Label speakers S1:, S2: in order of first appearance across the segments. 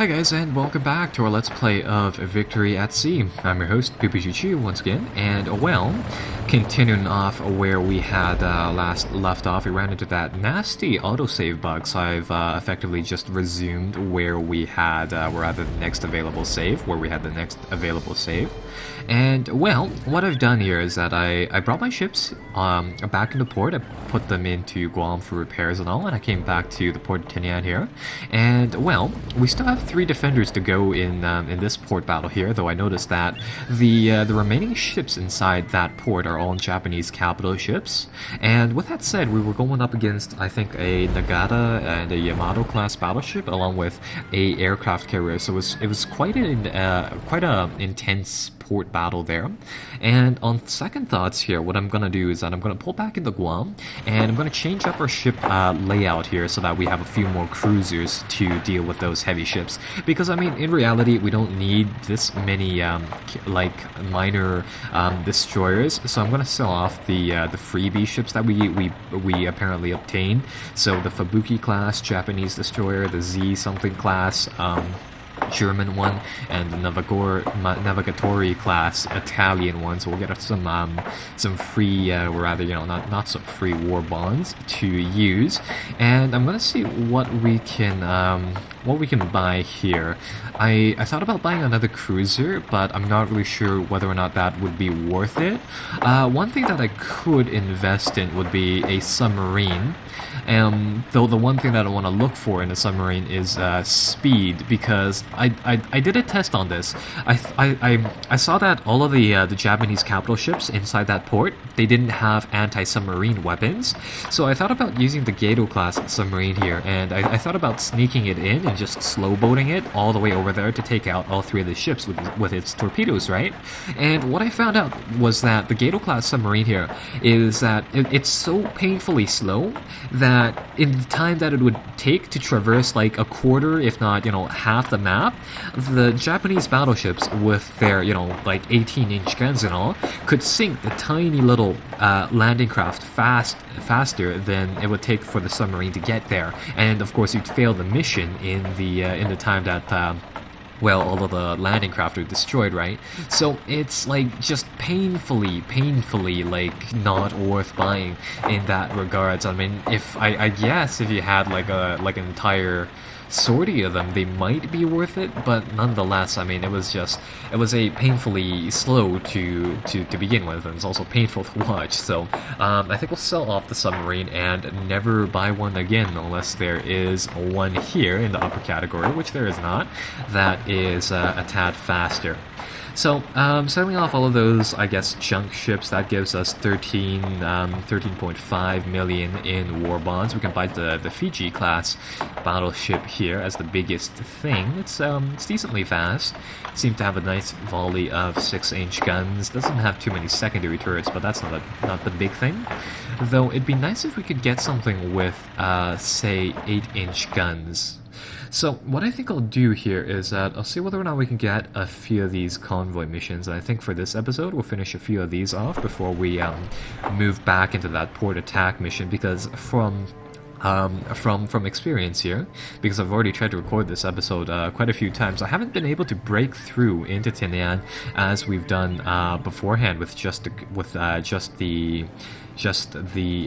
S1: Hi guys, and welcome back to our Let's Play of Victory at Sea. I'm your host, PPGG, once again, and well, continuing off where we had last left off, we ran into that nasty autosave bug, so I've effectively just resumed where we had, we're at the next available save, And, well, what I've done here is that I brought my ships back into port. I put them into Guam for repairs and all, and I came back to the port of Tinian here. And, well, we still have 3 defenders to go in this port battle here, though I noticed that the remaining ships inside that port are all Japanese capital ships. And with that said, we were going up against, I think, a Nagata and a Yamato class battleship, along with a aircraft carrier. So it was quite a intense port battle there. And on second thoughts here, what I'm gonna do is that I'm gonna pull back into Guam, and I'm gonna change up our ship layout here so that we have a few more cruisers to deal with those heavy ships. Because I mean, in reality, we don't need this many like minor destroyers. So I'm gonna sell off the freebie ships that we apparently obtained. So the Fubuki class Japanese destroyer, the Z something class German one, and the Navigatori class Italian one. So we'll get some free, or rather, you know, not so free war bonds to use. And I'm gonna see what we can buy here. I thought about buying another cruiser, but I'm not really sure whether or not that would be worth it. One thing that I could invest in would be a submarine. Though the one thing that I want to look for in a submarine is speed, because I did a test on this. I saw that all of the Japanese capital ships inside that port, they didn't have anti-submarine weapons. So I thought about using the Gato class submarine here, and I thought about sneaking it in and just slow boating it all the way over there to take out all 3 of the ships with its torpedoes, right? And what I found out was that the Gato class submarine here is that it's so painfully slow that in the time that it would take to traverse like a quarter, if not, you know, half the map, the Japanese battleships with their, you know, like 18-inch guns and all, could sink the tiny little landing craft faster than it would take for the submarine to get there. And of course, you'd fail the mission in the time that well, all of the landing craft are destroyed, right? So it's like just painfully like not worth buying in that regards. I mean, if I guess if you had like an entire sortie of them, they might be worth it, but nonetheless, I mean, it was a painfully slow to begin with, and it's also painful to watch. So I think we'll sell off the submarine and never buy one again unless there is one here in the upper category, which there is not, that is a tad faster. So, selling off all of those, I guess, junk ships, that gives us 13.5 million in war bonds. We can buy the Fiji class battleship here as the biggest thing. It's decently fast. Seems to have a nice volley of 6-inch guns. Doesn't have too many secondary turrets, but that's not the big thing. Though it'd be nice if we could get something with, say, 8-inch guns. So what I think I'll do here is that I'll see whether or not we can get a few of these convoy missions. And I think for this episode we'll finish a few of these off before we move back into that port attack mission, because from experience here, because I've already tried to record this episode quite a few times, I haven't been able to break through into Tinian as we've done beforehand with just the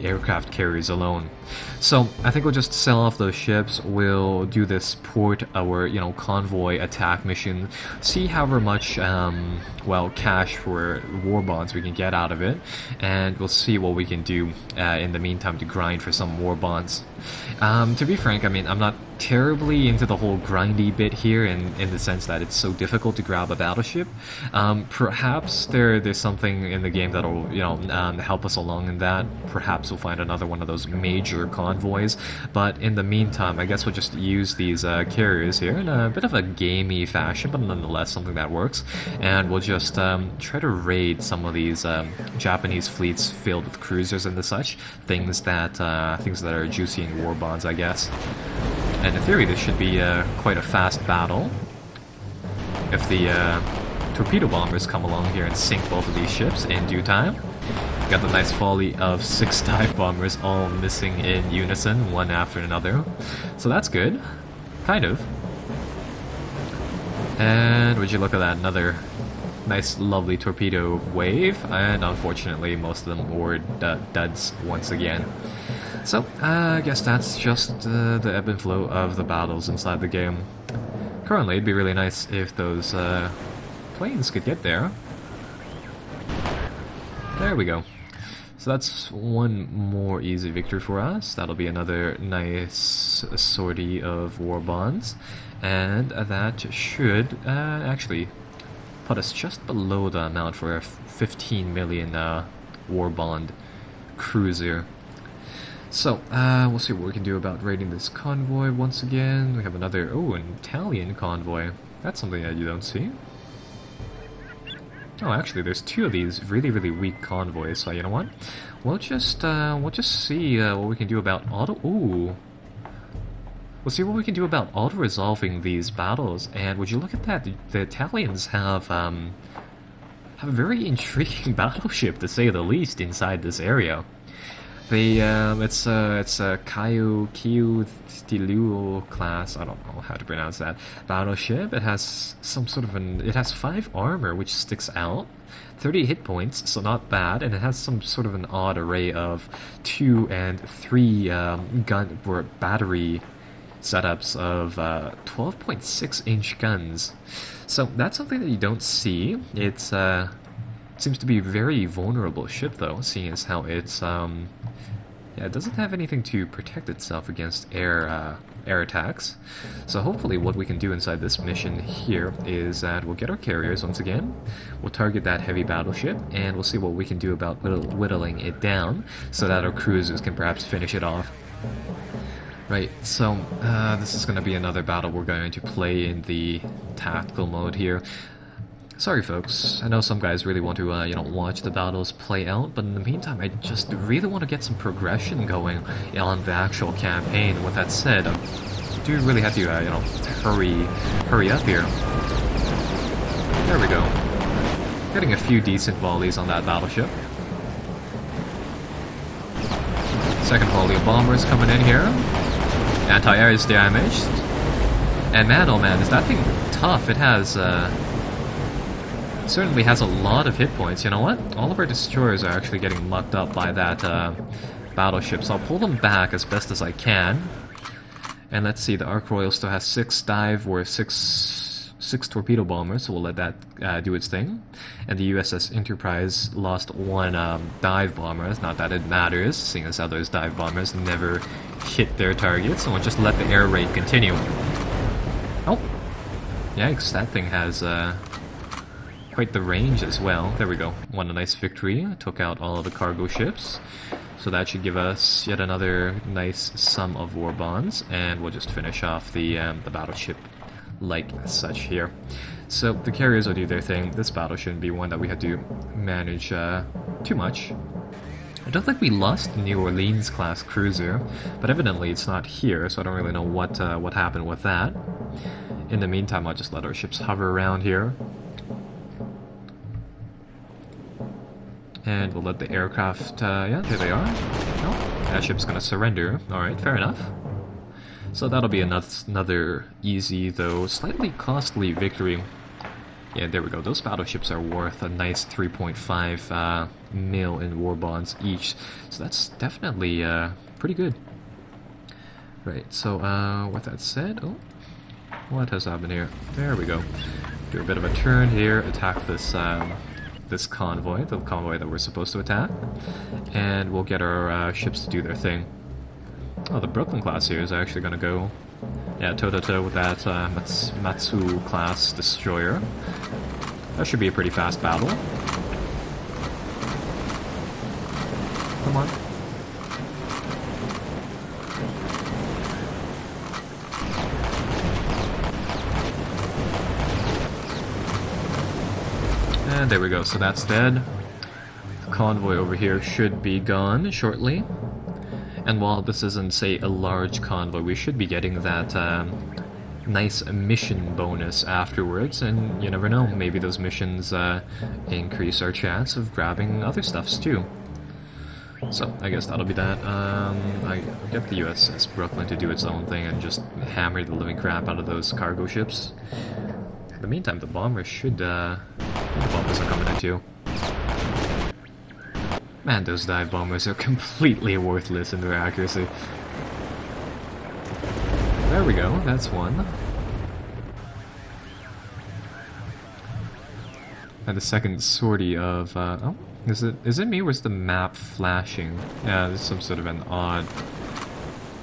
S1: aircraft carriers alone. So I think we'll just sell off those ships. We'll do this port, our convoy attack mission, see however much well, cash for war bonds we can get out of it, and we'll see what we can do in the meantime to grind for some war bonds. To be frank, I mean, I'm not terribly into the whole grindy bit here in the sense that it's so difficult to grab a battleship. Perhaps there's something in the game that'll help us along in that. Perhaps we'll find another one of those major convoys, but in the meantime I guess we'll just use these carriers here in a bit of a gamey fashion, but nonetheless something that works, and we'll just try to raid some of these Japanese fleets filled with cruisers and the such, things that are juicy in war bonds, I guess. And in theory, this should be quite a fast battle. If the torpedo bombers come along here and sink both of these ships in due time. Got the nice volley of 6 dive bombers all missing in unison, one after another. So that's good. Kind of. And would you look at that, another nice lovely torpedo wave, and unfortunately most of them were duds once again. So I guess that's just the ebb and flow of the battles inside the game. Currently it'd be really nice if those planes could get there. There we go. So that's one more easy victory for us. That'll be another nice sortie of war bonds. And that should actually put us just below the amount for a 15 million war bond cruiser. So, we'll see what we can do about raiding this convoy once again. We have another, an Italian convoy. That's something that you don't see. Oh, actually, there's two of these really, really weak convoys, so you know what? We'll just see what we can do about we'll see what we can do about auto-resolving these battles, and would you look at that, the Italians have a very intriguing battleship, to say the least, inside this area. It's a Kyu Stiluo class, I don't know how to pronounce that, battleship. It has some sort of it has 5 armor, which sticks out, 30 hit points, so not bad, and it has some sort of an odd array of 2 and 3 gun or battery setups of 12.6-inch guns. So that's something that you don't see. It's seems to be a very vulnerable ship, though, seeing as how it's yeah, it doesn't have anything to protect itself against air attacks. So hopefully what we can do inside this mission here is that we'll get our carriers once again, we'll target that heavy battleship, and we'll see what we can do about whittling it down so that our cruisers can perhaps finish it off. Right, so this is going to be another battle we're going to play in the tactical mode here. Sorry folks, I know some guys really want to, watch the battles play out, but in the meantime, I just really want to get some progression going on the actual campaign. With that said, I do really have to, hurry up here. There we go. Getting a few decent volleys on that battleship. Second volley of bombers coming in here. Anti-air is damaged. And man, oh man, is that thing tough. It has, certainly has a lot of hit points. You know what? All of our destroyers are actually getting mucked up by that battleship, so I'll pull them back as best as I can. And let's see, the Ark Royal still has 6 dive or 6 torpedo bombers, so we'll let that do its thing. And the USS Enterprise lost 1 dive bomber. It's not that it matters, seeing as how those dive bombers never hit their targets, so we'll just let the air raid continue. Oh! Yikes, that thing has quite the range as well. There we go. Won a nice victory. Took out all of the cargo ships. So that should give us yet another nice sum of war bonds, and we'll just finish off the battleship like such here. So the carriers will do their thing. This battle shouldn't be one that we have to manage too much. I don't think we lost the New Orleans class cruiser, but evidently it's not here, so I don't really know what happened with that. In the meantime, I'll just let our ships hover around here. And we'll let the aircraft, yeah, there they are. Oh, that ship's gonna surrender. Alright, fair enough. So that'll be another easy, though slightly costly victory. Yeah, there we go. Those battleships are worth a nice 3.5 mil in war bonds each. So that's definitely pretty good. Right, so with that said, oh, what has happened here? There we go. Do a bit of a turn here, attack this this convoy, the convoy that we're supposed to attack, and we'll get our ships to do their thing. Oh, the Brooklyn class here is actually going to go, yeah, toe-to-toe with that Matsu class destroyer. That should be a pretty fast battle. Come on. And there we go, so that's dead. The convoy over here should be gone shortly. And while this isn't, say, a large convoy, we should be getting that nice mission bonus afterwards, and you never know, maybe those missions increase our chance of grabbing other stuffs too. So, I guess that'll be that. I'll get the USS Brooklyn to do its own thing and just hammer the living crap out of those cargo ships. In the meantime, the bombers should, the bombers are coming in too. Man, those dive bombers are completely worthless in their accuracy. There we go, that's one. And the second sortie of, oh, is it me or is the map flashing? Yeah, there's some sort of an odd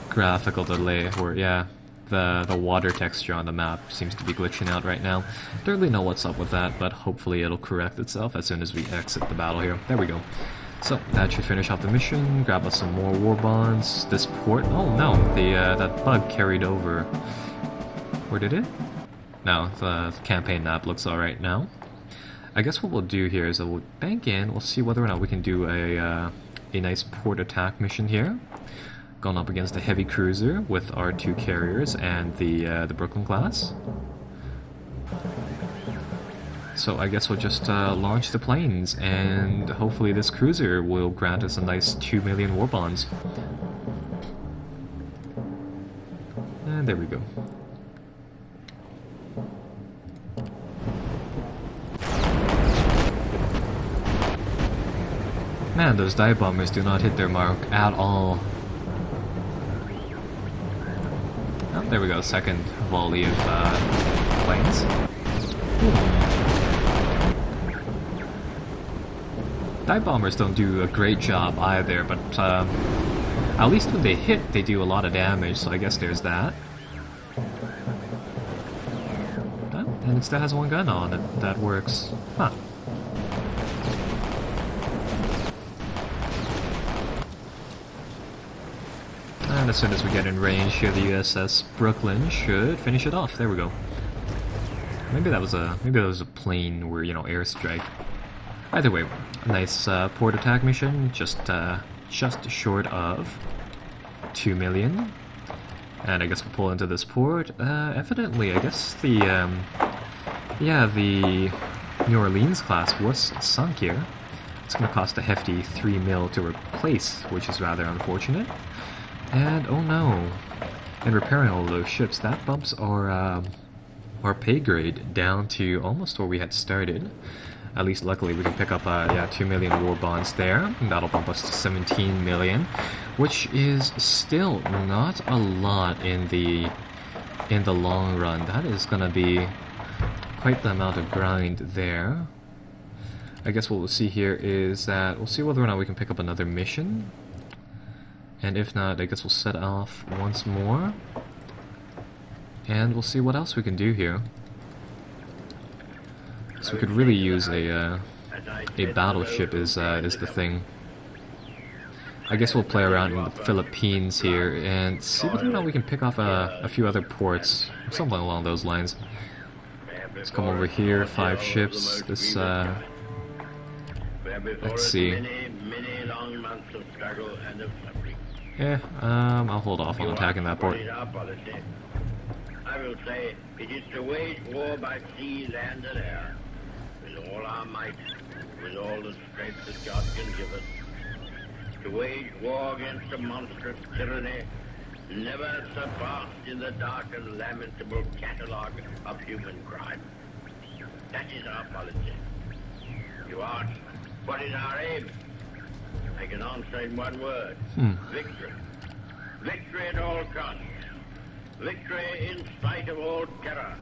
S1: graphical delay where, yeah, the water texture on the map seems to be glitching out right now. Don't really know what's up with that, but hopefully it'll correct itself as soon as we exit the battle here. There we go. So, that should finish off the mission, grab us some more war bonds. This port, oh no, that bug carried over. Or did it? No, the campaign map looks alright now. I guess what we'll do here is we'll bank in, we'll see whether or not we can do a nice port attack mission here. Going up against a heavy cruiser with our 2 carriers and the Brooklyn class. So I guess we'll just launch the planes, and hopefully this cruiser will grant us a nice 2 million war bonds. And there we go. Man, those dive bombers do not hit their mark at all. Oh, there we go, second volley of planes. Dive bombers don't do a great job either, but at least when they hit, they do a lot of damage, so I guess there's that. Oh, and it still has 1 gun on it. That works. Huh. And as soon as we get in range here, the USS Brooklyn should finish it off. There we go. Maybe that was a plane where, you know, airstrike. Either way, a nice port attack mission, just short of 2 million. And I guess we'll pull into this port. Evidently, I guess the New Orleans class was sunk here. It's going to cost a hefty 3 mil to replace, which is rather unfortunate. And oh no, in repairing all of those ships, that bumps our pay grade down to almost where we had started. At least luckily we can pick up 2 million war bonds there. And that'll bump us to 17 million, which is still not a lot in the long run. That is gonna be quite the amount of grind there. I guess what we'll see here is that we'll see whether or not we can pick up another mission. And if not, I guess we'll set off once more. And we'll see what else we can do here. So we could really use a battleship is the thing. I guess we'll play around in the Philippines here and see whether or not we can pick off a few other ports, something along those lines. Let's come over here, 5 ships. This let's see. Yeah, I'll hold off on attacking that port.
S2: I will say it is to wage war by sea, land, and air, with all our might, with all the strength that God can give us. To wage war against a monstrous tyranny, never surpassed in the dark and lamentable catalogue of human crime. That is our policy. You ask, what is our aim? I can answer in one word. Victory. Victory at all costs. Victory in spite of all terror.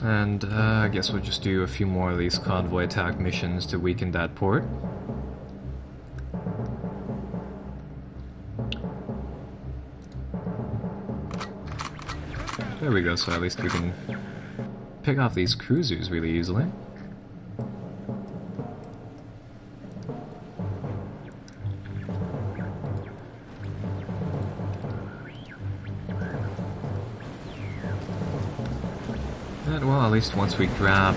S1: And I guess we'll just do a few more of these convoy attack missions to weaken that port. There we go, so at least we can pick off these cruisers really easily. And well, at least once we grab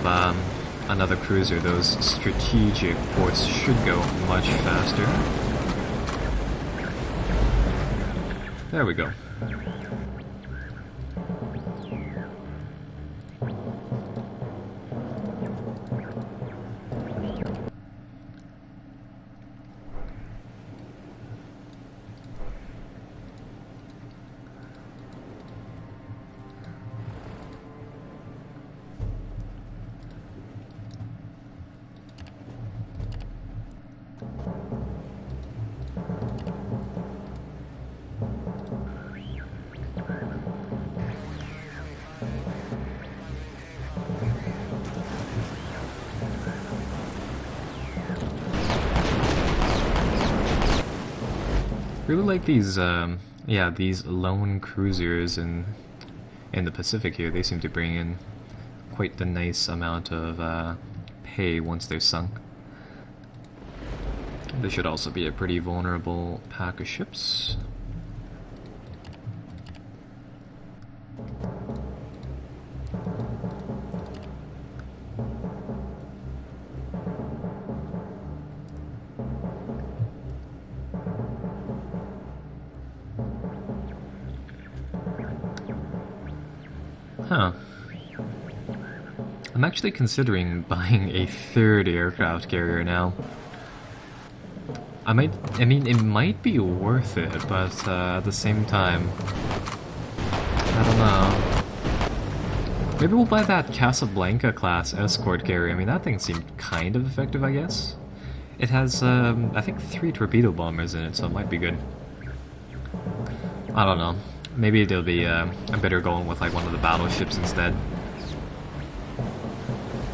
S1: another cruiser, those strategic ports should go much faster. There we go. Really like these, yeah, these lone cruisers in the Pacific here. They seem to bring in quite the nice amount of pay once they're sunk. This should also be a pretty vulnerable pack of ships. Huh. I'm actually considering buying a third aircraft carrier now. I mean, it might be worth it, but at the same time, I don't know. Maybe we'll buy that Casablanca class escort carrier. I mean, that thing seemed kind of effective, I guess. It has, I think 3 torpedo bombers in it, so it might be good. I don't know. Maybe it'll be better going with like one of the battleships instead.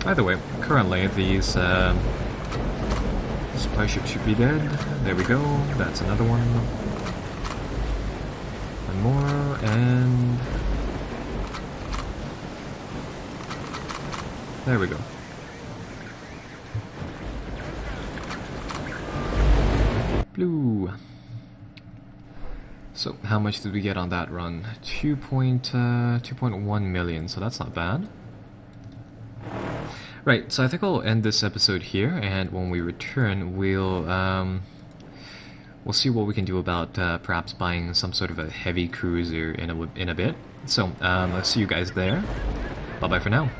S1: Either way, currently these supply ships should be dead. There we go. That's another one. One more, and there we go. Blue. So, how much did we get on that run? 2.1 million, so that's not bad. Right, so I think I'll end this episode here, and when we return, we'll see what we can do about perhaps buying some sort of a heavy cruiser in a bit. So, I'll see you guys there. Bye-bye for now.